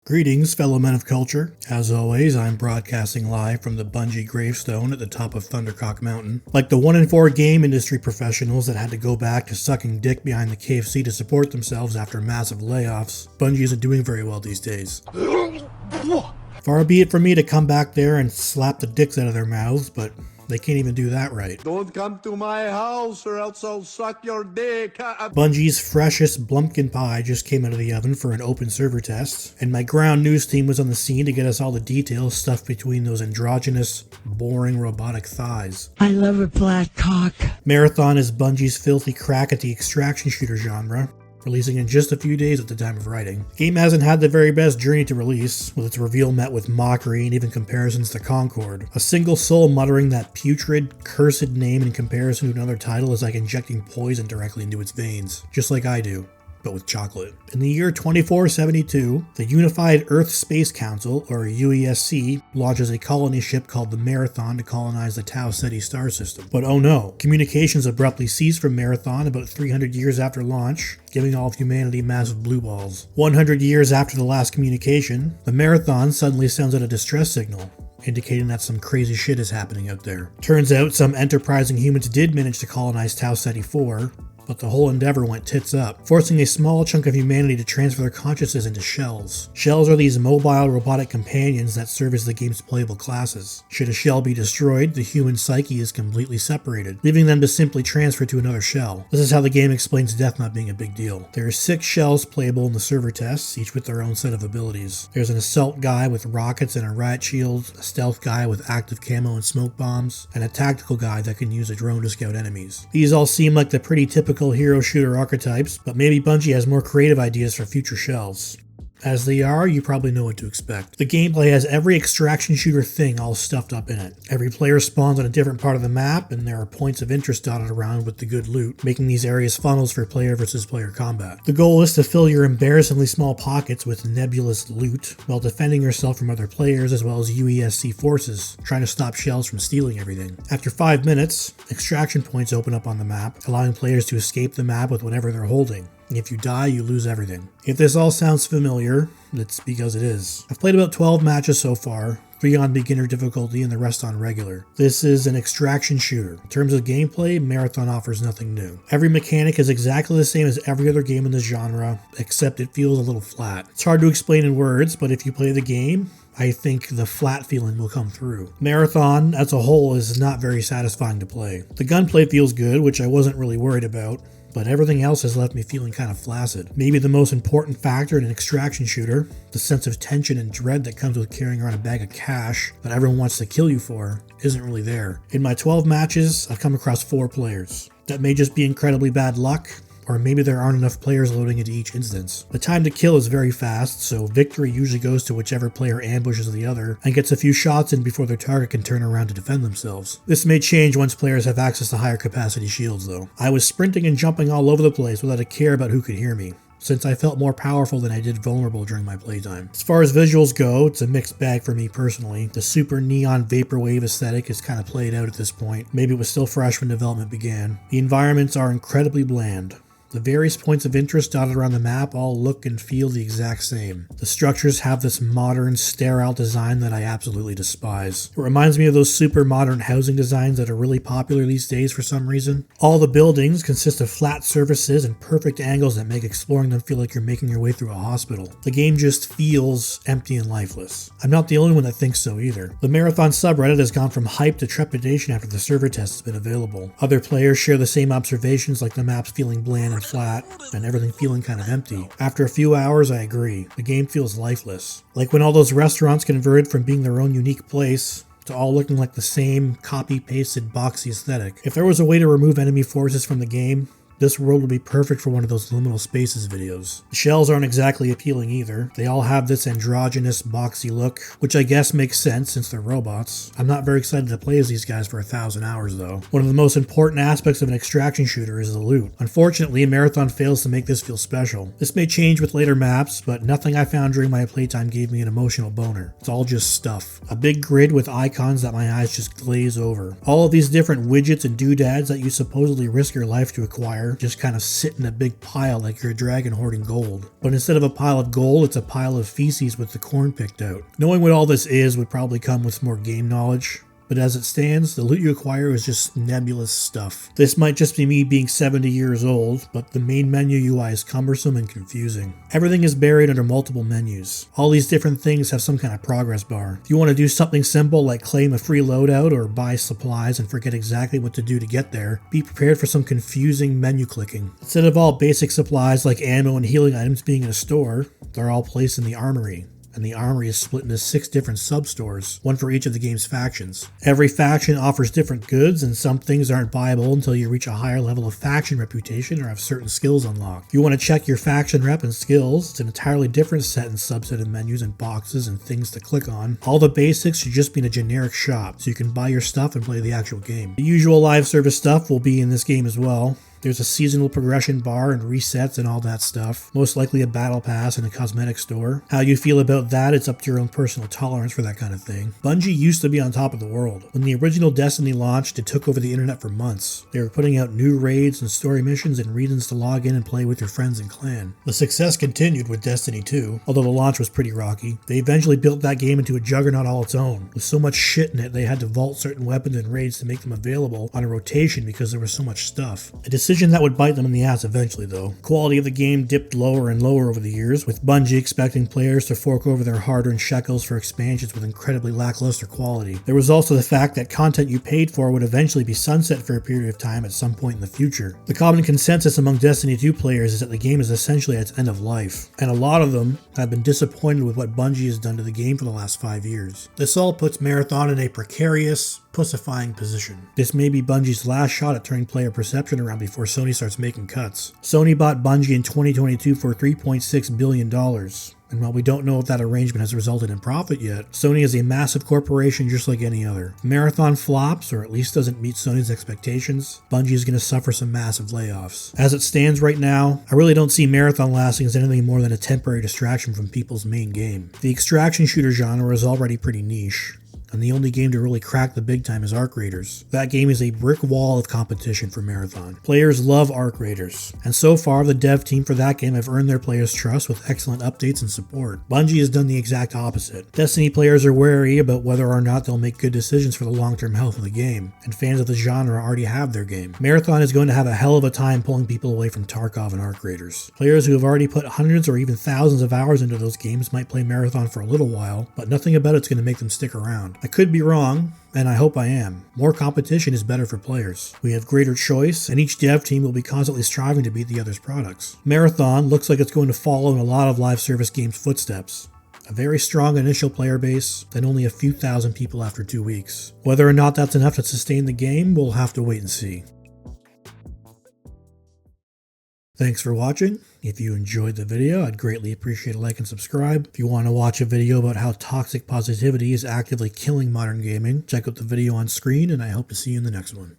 Greetings, fellow men of culture. As always, I'm broadcasting live from the Bungie gravestone at the top of Thundercock Mountain. Like the 1 in 4 game industry professionals that had to go back to sucking dick behind the KFC to support themselves after massive layoffs, Bungie isn't doing very well these days. Far be it from me to come back there and slap the dicks out of their mouths, but they can't even do that right. Don't come to my house or else I'll suck your dick. Bungie's freshest Blumpkin pie just came out of the oven for an open server test, and my ground news team was on the scene to get us all the details stuffed between those androgynous, boring robotic thighs. I love a black cock. Marathon is Bungie's filthy crack at the extraction shooter genre, releasing in just a few days at the time of writing. Game hasn't had the very best journey to release, with its reveal met with mockery and even comparisons to Concord. A single soul muttering that putrid, cursed name in comparison to another title is like injecting poison directly into its veins, just like I do, but with chocolate. In the year 2472, the Unified Earth Space Council, or UESC, launches a colony ship called the Marathon to colonize the Tau Ceti star system. But oh no, communications abruptly cease from Marathon about 300 years after launch, giving all of humanity massive blue balls. 100 years after the last communication, the Marathon suddenly sends out a distress signal, indicating that some crazy shit is happening out there. Turns out some enterprising humans did manage to colonize Tau Ceti 4, but the whole endeavor went tits up, forcing a small chunk of humanity to transfer their consciousness into shells. Shells are these mobile robotic companions that serve as the game's playable classes. Should a shell be destroyed, the human psyche is completely separated, leaving them to simply transfer to another shell. This is how the game explains death not being a big deal. There are 6 shells playable in the server tests, each with their own set of abilities. There's an assault guy with rockets and a riot shield, a stealth guy with active camo and smoke bombs, and a tactical guy that can use a drone to scout enemies. These all seem like the pretty typical hero shooter archetypes, but maybe Bungie has more creative ideas for future shells. As they are, you probably know what to expect. The gameplay has every extraction shooter thing all stuffed up in it. Every player spawns on a different part of the map, and there are points of interest dotted around with the good loot, making these areas funnels for player versus player combat. The goal is to fill your embarrassingly small pockets with nebulous loot, while defending yourself from other players as well as UESC forces, trying to stop shells from stealing everything. After 5 minutes, extraction points open up on the map, allowing players to escape the map with whatever they're holding. If you die, you lose everything. If this all sounds familiar, it's because it is. I've played about 12 matches so far, 3 on beginner difficulty and the rest on regular. This is an extraction shooter. In terms of gameplay, Marathon offers nothing new. Every mechanic is exactly the same as every other game in this genre, except it feels a little flat. It's hard to explain in words, but if you play the game, I think the flat feeling will come through. Marathon, as a whole, is not very satisfying to play. The gunplay feels good, which I wasn't really worried about, but everything else has left me feeling kind of flaccid. Maybe the most important factor in an extraction shooter, the sense of tension and dread that comes with carrying around a bag of cash that everyone wants to kill you for, isn't really there. In my 12 matches, I've come across 4 players. That may just be incredibly bad luck, or maybe there aren't enough players loading into each instance. The time to kill is very fast, so victory usually goes to whichever player ambushes the other and gets a few shots in before their target can turn around to defend themselves. This may change once players have access to higher capacity shields though. I was sprinting and jumping all over the place without a care about who could hear me, since I felt more powerful than I did vulnerable during my playtime. As far as visuals go, it's a mixed bag for me personally. The super neon vaporwave aesthetic is kind of played out at this point. Maybe it was still fresh when development began. The environments are incredibly bland. The various points of interest dotted around the map all look and feel the exact same. The structures have this modern, sterile design that I absolutely despise. It reminds me of those super modern housing designs that are really popular these days for some reason. All the buildings consist of flat surfaces and perfect angles that make exploring them feel like you're making your way through a hospital. The game just feels empty and lifeless. I'm not the only one that thinks so either. The Marathon subreddit has gone from hype to trepidation after the server test has been available. Other players share the same observations, like the maps feeling bland and flat, and everything feeling kind of empty. After a few hours, I agree. The game feels lifeless. Like when all those restaurants converted from being their own unique place to all looking like the same copy-pasted boxy aesthetic. If there was a way to remove enemy forces from the game, this world would be perfect for one of those liminal spaces videos. The shells aren't exactly appealing either. They all have this androgynous, boxy look, which I guess makes sense since they're robots. I'm not very excited to play as these guys for 1,000 hours though. One of the most important aspects of an extraction shooter is the loot. Unfortunately, Marathon fails to make this feel special. This may change with later maps, but nothing I found during my playtime gave me an emotional boner. It's all just stuff. A big grid with icons that my eyes just glaze over. All of these different widgets and doodads that you supposedly risk your life to acquire there, just kind of sit in a big pile like you're a dragon hoarding gold. But instead of a pile of gold, it's a pile of feces with the corn picked out. Knowing what all this is would probably come with some more game knowledge. But as it stands, the loot you acquire is just nebulous stuff. This might just be me being 70 years old, but the main menu UI is cumbersome and confusing. Everything is buried under multiple menus. All these different things have some kind of progress bar. If you want to do something simple like claim a free loadout or buy supplies and forget exactly what to do to get there, be prepared for some confusing menu clicking. Instead of all basic supplies like ammo and healing items being in a store, they're all placed in the armory. And the armory is split into 6 different sub-stores, one for each of the game's factions. Every faction offers different goods, and some things aren't buyable until you reach a higher level of faction reputation or have certain skills unlocked. If you want to check your faction rep and skills, it's an entirely different set and subset of menus and boxes and things to click on. All the basics should just be in a generic shop, so you can buy your stuff and play the actual game. The usual live service stuff will be in this game as well. There's a seasonal progression bar and resets and all that stuff. Most likely a battle pass and a cosmetic store. How you feel about that, it's up to your own personal tolerance for that kind of thing. Bungie used to be on top of the world. When the original Destiny launched, it took over the internet for months. They were putting out new raids and story missions and reasons to log in and play with your friends and clan. The success continued with Destiny 2, although the launch was pretty rocky. They eventually built that game into a juggernaut all its own. With so much shit in it, they had to vault certain weapons and raids to make them available on a rotation because there was so much stuff. A decision that would bite them in the ass eventually, though. Quality of the game dipped lower and lower over the years, with Bungie expecting players to fork over their hard-earned shekels for expansions with incredibly lackluster quality. There was also the fact that content you paid for would eventually be sunset for a period of time at some point in the future. The common consensus among Destiny 2 players is that the game is essentially at its end of life, and a lot of them have been disappointed with what Bungie has done to the game for the last 5 years. This all puts Marathon in a precarious, pussifying position. This may be Bungie's last shot at turning player perception around before Sony starts making cuts. Sony bought Bungie in 2022 for $3.6 billion. And while we don't know if that arrangement has resulted in profit yet, Sony is a massive corporation just like any other. If Marathon flops, or at least doesn't meet Sony's expectations, Bungie is going to suffer some massive layoffs. As it stands right now, I really don't see Marathon lasting as anything more than a temporary distraction from people's main game. The extraction shooter genre is already pretty niche, and the only game to really crack the big time is Arc Raiders. That game is a brick wall of competition for Marathon. Players love Arc Raiders, and so far the dev team for that game have earned their players' trust with excellent updates and support. Bungie has done the exact opposite. Destiny players are wary about whether or not they'll make good decisions for the long-term health of the game, and fans of the genre already have their game. Marathon is going to have a hell of a time pulling people away from Tarkov and Arc Raiders. Players who have already put hundreds or even thousands of hours into those games might play Marathon for a little while, but nothing about it's going to make them stick around. I could be wrong, and I hope I am. More competition is better for players. We have greater choice, and each dev team will be constantly striving to beat the other's products. Marathon looks like it's going to follow in a lot of live service games' footsteps. A very strong initial player base, then only a few thousand people after 2 weeks. Whether or not that's enough to sustain the game, we'll have to wait and see. Thanks for watching. If you enjoyed the video, I'd greatly appreciate a like and subscribe. If you want to watch a video about how toxic positivity is actively killing modern gaming, check out the video on screen, and I hope to see you in the next one.